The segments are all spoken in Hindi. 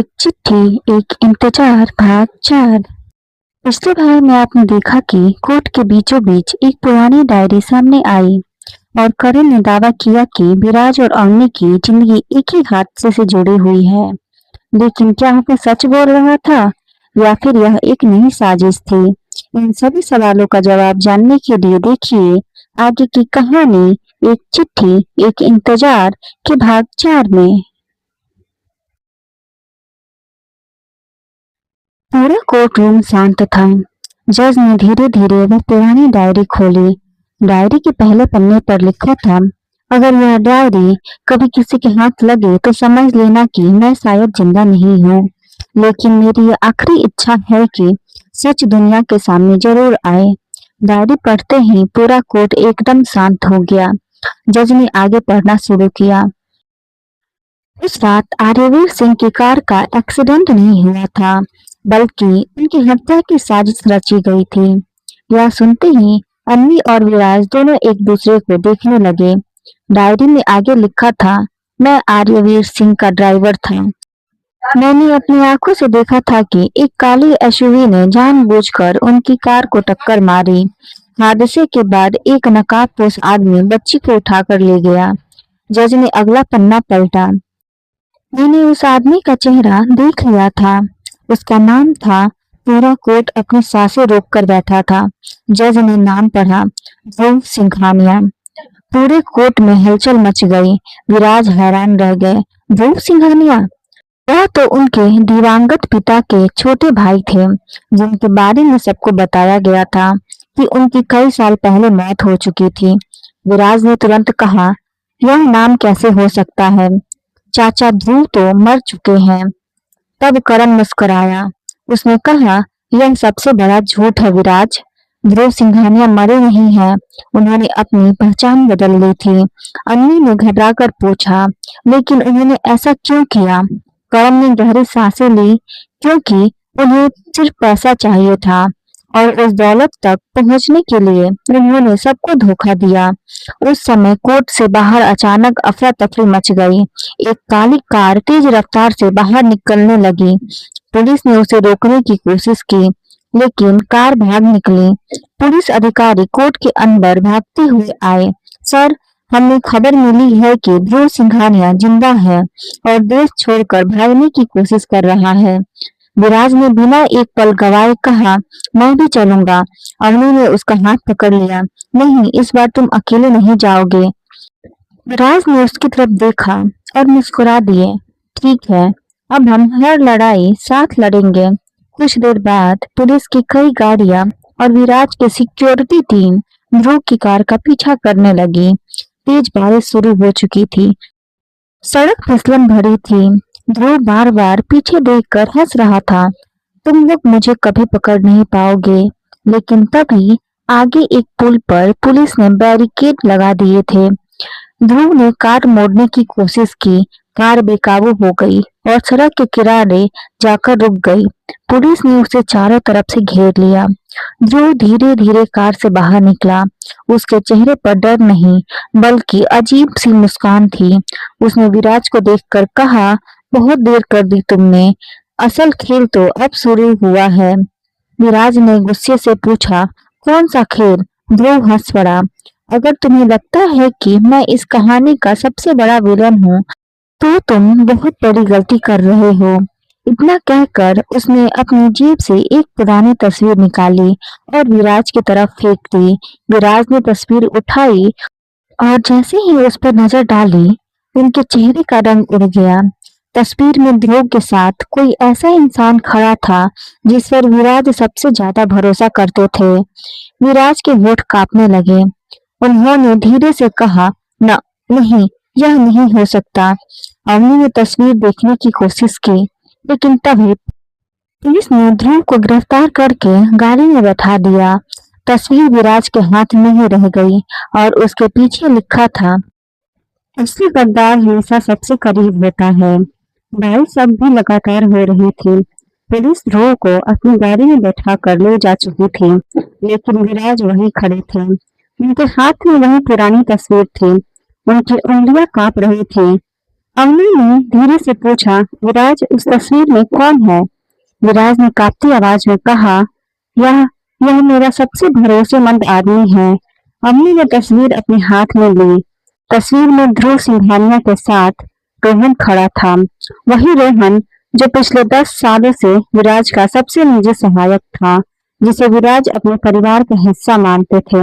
एक चिट्ठी एक इंतजार भाग 4। पिछले भाग में आपने देखा कि कोर्ट के बीचों बीच एक पुरानी डायरी सामने आई और करण ने दावा किया कि विराज और अवनी की जिंदगी एक ही हादसे से जुड़ी हुई है। लेकिन क्या वह सच बोल रहा था या फिर यह एक नई साजिश थी? इन सभी सवालों का जवाब जानने के लिए देखिए आगे की कहानी एक चिट्ठी एक इंतजार के भाग 4 में। पूरा कोर्ट रूम शांत था। जज ने धीरे धीरे वह पुरानी डायरी खोली। डायरी के पहले पन्ने पर लिखा था, अगर यह डायरी कभी किसी के हाथ लगे तो समझ लेना कि मैं शायद जिंदा नहीं हूँ, लेकिन मेरी यह आखिरी इच्छा है कि सच दुनिया के सामने जरूर आए। डायरी पढ़ते ही पूरा कोर्ट एकदम शांत हो गया। जज ने आगे पढ़ना शुरू किया। उस रात आर्यवीर सिंह की कार का एक्सीडेंट नहीं हुआ था, बल्कि उनकी हत्या की साजिश रची गई थी। यह सुनते ही अन्वी और विराज दोनों एक दूसरे को देखने लगे। डायरी में आगे लिखा था, मैं आर्यवीर सिंह का ड्राइवर था। मैंने अपनी आंखों से देखा था कि एक काली एसयूवी ने जानबूझकर उनकी कार को टक्कर मारी। हादसे के बाद एक नकाबपोश आदमी बच्ची को उठाकर ले गया। जज ने अगला पन्ना पलटा। मैंने उस आदमी का चेहरा देख लिया था। उसका नाम था। पूरा कोर्ट अपनी सांसें रोक कर बैठा था। जज ने नाम पढ़ा, ध्रुव सिंघानिया। पूरे कोर्ट में हलचल मच गई। विराज हैरान रह गए। ध्रुव सिंघानिया? वह तो उनके दिवंगत पिता के छोटे भाई थे, जिनके बारे में सबको बताया गया था कि उनकी कई साल पहले मौत हो चुकी थी। विराज ने तुरंत कहा, यह नाम कैसे हो सकता है? चाचा ध्रुव तो मर चुके हैं। तब करण मुस्कुराया। उसने कहा, यह सबसे बड़ा झूठ है विराज। ध्रुव सिंघानिया मरे नहीं हैं। उन्होंने अपनी पहचान बदल ली थी। अन्वी ने घबराकर पूछा, लेकिन उन्होंने ऐसा क्यों किया? करण ने गहरी सांसें ली, क्योंकि उन्हें सिर्फ पैसा चाहिए था और उस दौलत तक पहुंचने के लिए उन्होंने सबको धोखा दिया। उस समय कोर्ट से बाहर अचानक अफरा तफरी मच गई। एक काली कार तेज रफ्तार से बाहर निकलने लगी। पुलिस ने उसे रोकने की कोशिश की, लेकिन कार भाग निकली। पुलिस अधिकारी कोर्ट के अंदर भागते हुए आए। सर, हमें खबर मिली है कि ध्रुव सिंघानिया जिंदा है और देश छोड़कर भागने की कोशिश कर रहा है। विराज ने बिना एक पल गवाए कहा, मैं भी चलूंगा। अवनी ने उसका हाथ पकड़ लिया। नहीं, इस बार तुम अकेले नहीं जाओगे। विराज ने उसकी तरफ देखा और मुस्कुरा दिए। ठीक है, अब हम हर लड़ाई साथ लड़ेंगे। कुछ देर बाद पुलिस की कई गाड़ियां और विराज की सिक्योरिटी टीम ध्रुव की कार का पीछा करने लगी। तेज बारिश शुरू हो चुकी थी। सड़क फिसलन भरी थी। ध्रुव बार बार पीछे देखकर हंस रहा था। तुम लोग मुझे कभी पकड़ नहीं पाओगे। लेकिन तभी आगे एक पुल पर पुलिस ने बैरिकेड लगा दिए थे। ध्रुव ने कार मोड़ने की कोशिश की। कार बेकाबू हो गई और सड़क के किनारे जाकर रुक गई। पुलिस ने उसे चारों तरफ से घेर लिया। ध्रुव धीरे धीरे कार से बाहर निकला। उसके चेहरे पर डर नहीं, बल्कि अजीब सी मुस्कान थी। उसने विराज को देखकर कहा, बहुत देर कर दी तुमने। असल खेल तो अब शुरू हुआ है। विराज ने गुस्से से पूछा, कौन सा खेल? ध्रुव हंस पड़ा। अगर तुम्हें लगता है कि मैं इस कहानी का सबसे बड़ा विलन हूँ, तो तुम बहुत बड़ी गलती कर रहे हो। इतना कहकर उसने अपनी जेब से एक पुरानी तस्वीर निकाली और विराज की तरफ फेंक दी। विराज ने तस्वीर उठाई और जैसे ही उस पर नजर डाली, उनके चेहरे का रंग उड़ गया। तस्वीर में ध्रुव के साथ कोई ऐसा इंसान खड़ा था जिस पर विराज सबसे ज्यादा भरोसा करते थे। विराज के होठ कांपने लगे। उन्होंने धीरे से कहा, न, नहीं, यह नहीं हो सकता। अवनी ने तस्वीर देखने की कोशिश की, लेकिन तभी पुलिस ने ध्रुव को गिरफ्तार करके गाड़ी में बैठा दिया। तस्वीर विराज के हाथ में ही रह गई और उसके पीछे लिखा था, असली गद्दार हमेशा सबसे करीब होता है। बारिश अब भी लगातार हो रही थी। पुलिस ध्रुव को अपनी गाड़ी में बैठा कर ले जा चुकी थी, लेकिन विराज वहीं खड़े थे। उनके हाथ में वही पुरानी तस्वीर थी। उनकी उंगलियां कांप रही थी। अम्मी ने धीरे से पूछा, विराज उस तस्वीर में कौन है? विराज ने कांपती आवाज में कहा, यह यह मेरा सबसे भरोसेमंद आदमी है। अम्मी ने तस्वीर अपने हाथ में ली। तस्वीर में ध्रुव सिंघानिया के साथ रोहन खड़ा था। वही रोहन जो पिछले 10 सालों से विराज का सबसे निजी सहायक था, जिसे विराज अपने परिवार का हिस्सा मानते थे।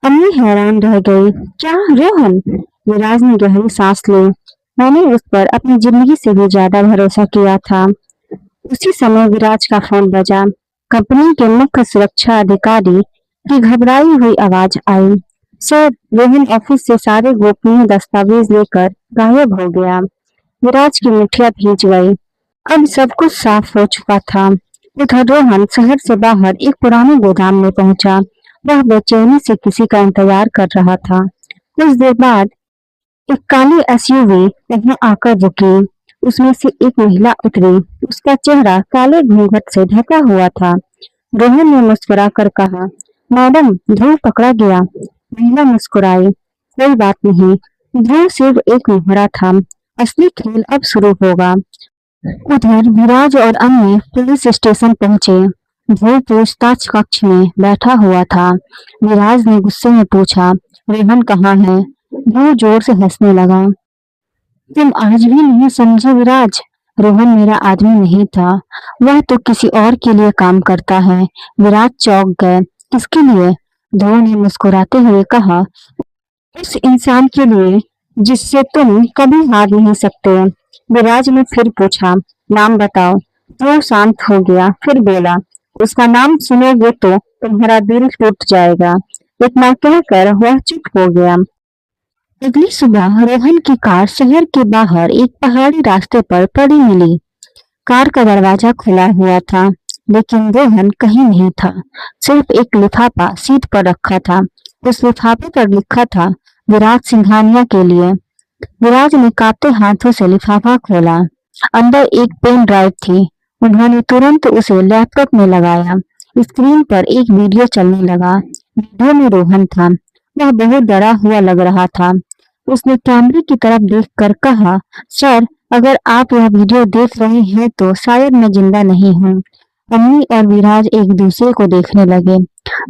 अम्मी हैरान रह गई। क्या रोहन? विराज ने गहरी सांस ली। मैंने उस पर अपनी जिंदगी से भी ज्यादा भरोसा किया था। उसी समय विराज का फोन बजा। कंपनी के मुख्य सुरक्षा अधिकारी की घबराई हुई आवाज आई। सर, रोहन ऑफिस से सारे गोपनीय दस्तावेज लेकर गायब हो गया। विराज की मुठ्ठियां भींच गई। अब सब कुछ साफ हो चुका था। उधर रोहन शहर से बाहर एक पुराने गोदाम में पहुंचा। वह बेचैनी से किसी का इंतजार कर रहा था। कुछ देर बाद एक काली एसयूवी वहां आकर रुकी। उसमें से एक महिला उतरी। उसका चेहरा काले घूंघट से ढका हुआ था। रोहन ने मुस्कुराकर कहा, मैडम, ध्रुव पकड़ा गया। महिला मुस्कुराई। कोई बात नहीं, ध्रुव सिर्फ एक मुहरा था। असली खेल अब शुरू होगा। उधर विराज और अम्मी पुलिस स्टेशन पहुंचे। ध्रुव पूछताछ कक्ष में बैठा हुआ था। विराज ने गुस्से में पूछा, रोहन कहाँ है? ध्रुव जोर से हंसने लगा। तुम आज भी नहीं समझे विराज? रोहन मेरा आदमी नहीं था। वह तो किसी और के लिए काम करता है। विराज चौंक गए। किसके लिए? ध्रुव ने मुस्कुराते हुए कहा, उस इंसान के लिए जिससे तुम कभी हार नहीं सकते। विराज ने फिर पूछा, नाम बताओ। ध्रुव शांत हो गया, फिर बोला, उसका नाम सुनोगे तो तुम्हारा दिल टूट जाएगा। इतना कहकर वह चुप हो गया। अगली सुबह रोहन की कार शहर के बाहर एक पहाड़ी रास्ते पर पड़ी मिली। कार का दरवाजा खुला हुआ था, लेकिन रोहन कहीं नहीं था। सिर्फ एक लिफाफा सीट पर रखा था। उस लिफाफे पर लिखा था, विराज सिंघानिया के लिए। विराज ने कांपते हाथों से लिफाफा खोला। अंदर एक पेन ड्राइव थी। उन्होंने तुरंत उसे लैपटॉप में लगाया। स्क्रीन पर एक वीडियो चलने लगा। वीडियो में रोहन था। वह बहुत डरा हुआ लग रहा था। उसने कैमरे की तरफ देखकर कहा, सर, अगर आप यह वीडियो देख रहे हैं तो शायद मैं जिंदा नहीं हूँ। अम्मी और विराज एक दूसरे को देखने लगे।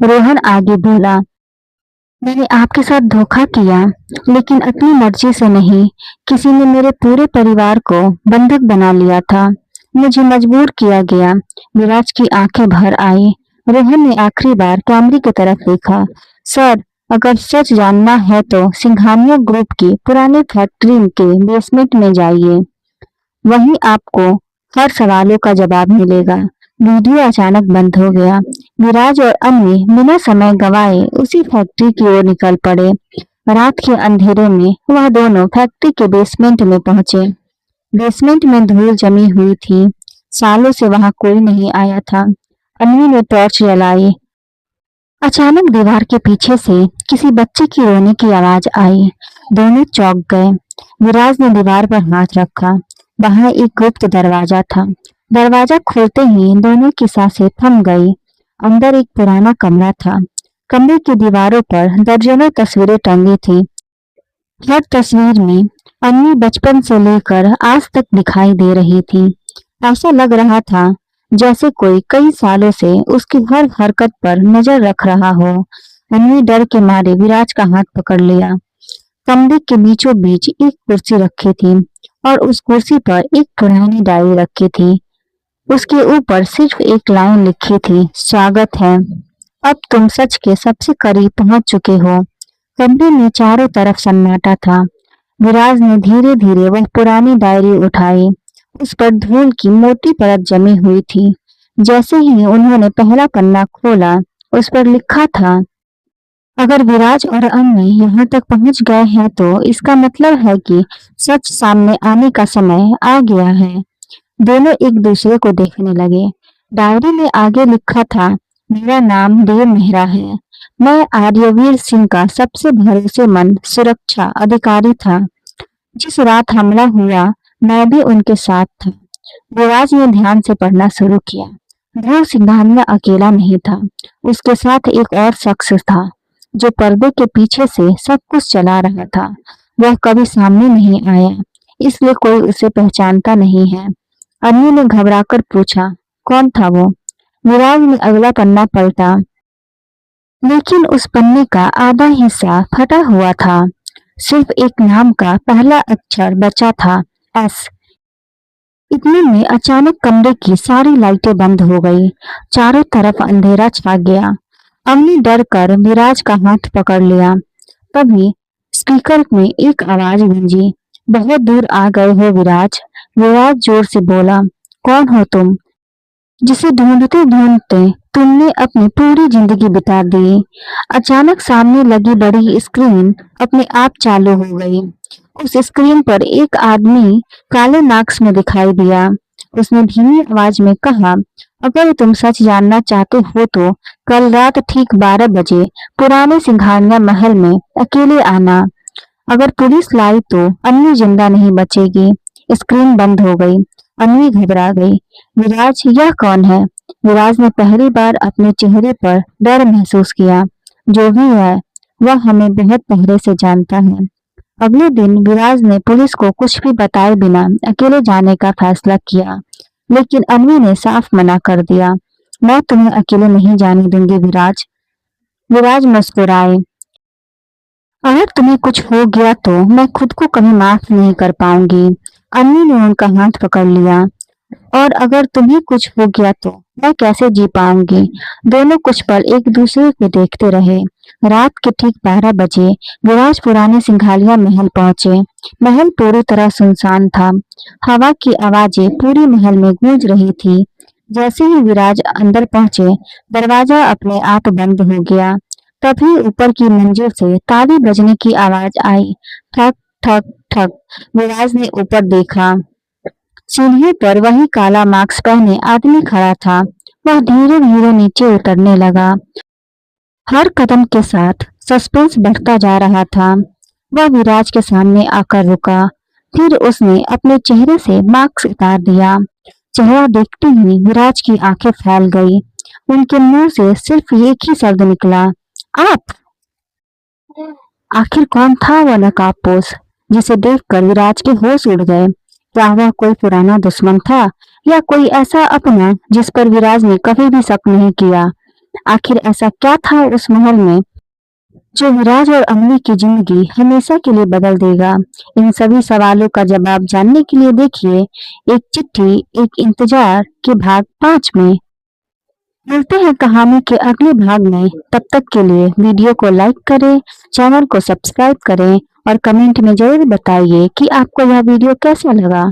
रोहन आगे बोला, मैंने आपके साथ धोखा किया, लेकिन अपनी मर्जी से नहीं। किसी ने मेरे पूरे परिवार को बंधक बना लिया था। मुझे मजबूर किया गया। विराज की आंखें भर आई। रोहन ने आखिरी बार कैमरे की तरफ देखा। सर, अगर सच जानना है तो सिंघानिया ग्रुप की पुरानी फैक्ट्री के बेसमेंट में जाइए। वहीं आपको हर सवालों का जवाब मिलेगा। वीडियो अचानक बंद हो गया। विराज और अम्मी बिना समय गवाए उसी फैक्ट्री की ओर निकल पड़े। रात के अंधेरे में वह दोनों फैक्ट्री के बेसमेंट में पहुंचे। बेसमेंट में धूल जमी हुई थी। सालों से वहां कोई नहीं आया था। अम्मी ने टॉर्च जलाई। अचानक दीवार के पीछे से किसी बच्चे की रोने की आवाज आई। दोनों चौंक गए। विराज ने दीवार पर हाथ रखा। बाहर एक गुप्त दरवाजा था। दरवाजा खुलते ही दोनों की सांसें थम गई। अंदर एक पुराना कमरा था। कमरे की दीवारों पर दर्जनों तस्वीरें टंगी थी। हर तस्वीर में अम्मी बचपन से लेकर आज तक दिखाई दे रही थी। ऐसा लग रहा था जैसे कोई कई सालों से उसकी हर हरकत पर नजर रख रहा हो। अम्मी डर के मारे विराज का हाथ पकड़ लिया। कमरे के बीचों बीच एक कुर्सी रखी थी और उस कुर्सी पर एक पुरानी डायरी रखी थी। उसके ऊपर सिर्फ एक लाइन लिखी थी, स्वागत है। अब तुम सच के सबसे करीब पहुंच चुके हो। कमरे में चारों तरफ सन्नाटा था। विराज ने धीरे धीरे वह पुरानी डायरी उठाई। उस पर धूल की मोटी परत जमी हुई थी। जैसे ही उन्होंने पहला पन्ना खोला, उस पर लिखा था, अगर विराज और अम्मी यहाँ तक पहुंच गए हैं तो इसका मतलब है कि सच सामने आने का समय आ गया है। दोनों एक दूसरे को देखने लगे। डायरी में आगे लिखा था, मेरा नाम देव मेहरा है। मैं आर्यवीर सिंह का सबसे भरोसेमंद सुरक्षा अधिकारी था। जिस रात हमला हुआ, मैं भी उनके साथ था। युवराज ने ध्यान से पढ़ना शुरू किया। ध्रुव सिंघानिया अकेला नहीं था। उसके साथ एक और शख्स था जो पर्दे के पीछे से सब कुछ चला रहा था। वह कभी सामने नहीं आया। इसलिए कोई उसे पहचानता नहीं है। अन्वी ने घबराकर पूछा, कौन था वो? विराज ने अगला पन्ना पलटा, लेकिन उस पन्ने का आधा हिस्सा फटा हुआ था। सिर्फ एक नाम का पहला अक्षर बचा था, एस। इतने में अचानक कमरे की सारी लाइटें बंद हो गई। चारों तरफ अंधेरा छा गया। अम्मी डर कर विराज का हाथ पकड़ लिया। तभी स्पीकर में एक आवाज गूंजी, बहुत दूर आ गए हो विराज। विराज जोर से बोला, कौन हो तुम, जिसे ढूंढते ढूंढते तुमने अपनी पूरी जिंदगी बिता दी? अचानक सामने लगी बड़ी स्क्रीन अपने आप चालू हो गई। उस स्क्रीन पर एक आदमी काले मास्क में दिखाई दिया। उसने धीमी आवाज में कहा, अगर तुम सच जानना चाहते हो तो कल रात ठीक 12 बजे पुराने सिंघानिया महल में अकेले आना। अगर पुलिस लाई तो अन्वी जिंदा नहीं बचेगी। स्क्रीन बंद हो गई। अन्वी घबरा गई। विराज, यह कौन है? विराज ने पहली बार अपने चेहरे पर डर महसूस किया। जो भी है वह हमें बहुत पहले से जानता है। अगले दिन विराज ने पुलिस को कुछ भी बताए बिना अकेले जाने का फैसला किया, लेकिन अन्वी ने साफ मना कर दिया। मैं तुम्हें अकेले नहीं जाने दूंगी विराज। विराज मुस्कुराए, अगर तुम्हें कुछ हो गया तो मैं खुद को कभी माफ नहीं कर पाऊंगी। अन्वी ने उनका हाथ पकड़ लिया। और अगर तुम्हें कुछ हो गया तो मैं कैसे जी पाऊंगी? दोनों कुछ पल एक दूसरे को देखते रहे। रात के ठीक 12 बजे विराज पुराने सिंघालिया महल पहुंचे। महल पूरी तरह सुनसान था। हवा की आवाजें पूरी महल में गूंज रही थी। जैसे ही विराज अंदर पहुंचे, दरवाजा अपने आप बंद हो गया। तभी ऊपर की मंजिल से ताली बजने की आवाज आई, ठक ठक ठक। विराज ने ऊपर देखा। सीढ़ियों पर वही काला मास्क पहने आदमी खड़ा था। वह धीरे धीरे नीचे उतरने लगा। हर कदम के साथ सस्पेंस बढ़ता जा रहा था। वह विराज के सामने आकर रुका। फिर उसने अपने चेहरे से मास्क उतार दिया। चेहरा देखते ही विराज की आंखें फैल गई। उनके मुंह से सिर्फ एक ही शब्द निकला, आप। आखिर कौन था वह नकाबपोश, जिसे देखकर विराज के होश उड़ गए? क्या वह कोई पुराना दुश्मन था, या कोई ऐसा अपना जिस पर विराज ने कभी भी शक नहीं किया? आखिर ऐसा क्या था उस महल में जो विराज और अम्मी की जिंदगी हमेशा के लिए बदल देगा? इन सभी सवालों का जवाब जानने के लिए देखिए एक चिट्ठी एक इंतजार के भाग 5 में। मिलते हैं कहानी के अगले भाग में। तब तक के लिए वीडियो को लाइक करें, चैनल को सब्सक्राइब करें और कमेंट में जरूर बताइए कि आपको यह वीडियो कैसा लगा।